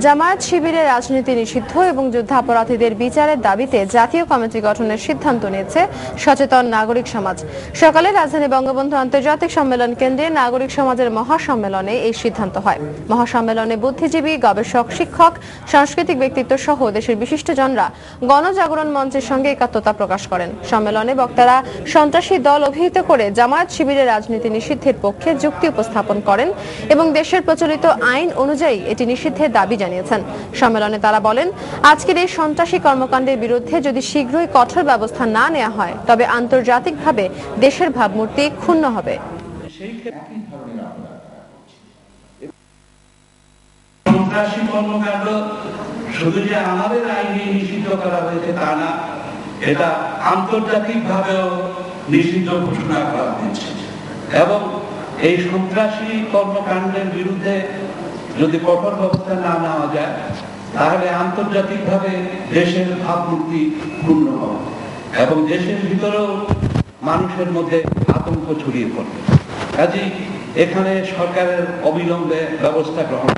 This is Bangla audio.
জামায়াত শিবিরের রাজনীতি নিষিদ্ধ এবং যুদ্ধাপরাধীদের বিচারের দাবিতে জাতীয় কমিটি গঠনের সিদ্ধান্ত নিয়েছে সচেতন নাগরিক সমাজ। সকালে রাজধানী বঙ্গবন্ধু আন্তর্জাতিক সম্মেলন কেন্দ্রে নাগরিক সমাজের মহাসম্মেলনে এই সিদ্ধান্ত হয়। মহাসম্মেলনে বুদ্ধিজীবী, গবেষক, শিক্ষক, সাংস্কৃতিক ব্যক্তিত্ব সহ দেশের বিশিষ্টজনরা গণজাগরণ মঞ্চের সঙ্গে একাত্মতা প্রকাশ করেন। সম্মেলনে বক্তারা সন্ত্রাসী দল অভিহিত করে জামায়াত শিবিরের রাজনীতি নিষিদ্ধের পক্ষে যুক্তি উপস্থাপন করেন এবং দেশের প্রচলিত আইন অনুযায়ী এটি নিষিদ্ধের দাবি জানিয়েছেন। সম্মেলনে তারা বলেন, আজকের এই সন্ত্রাসী কর্মকাণ্ডের বিরুদ্ধে যদি শীঘ্রই কঠোর ব্যবস্থা না নেওয়া হয় তবে আন্তর্জাতিকভাবে দেশের ভাবমূর্তি ক্ষুণ্ণ হবে। সন্ত্রাসী কর্মকাণ্ড শুধু যে আমাদের আইনে নিষিদ্ধ করা হয়েছে তা না, এটা আন্তর্জাতিকভাবেও নিষিদ্ধ ঘোষণা করা হয়েছে এবং এই সন্ত্রাসী কর্মকাণ্ডের বিরুদ্ধে যদি কঠোর ব্যবস্থা না নেওয়া যায় তাহলে আন্তর্জাতিকভাবে দেশের ভাবমূর্তি ক্ষুণ্ণ হবে এবং দেশের ভিতরেও মানুষের মধ্যে আতঙ্ক ছড়িয়ে পড়বে। কাজেই এখানে সরকারের অবিলম্বে ব্যবস্থা গ্রহণ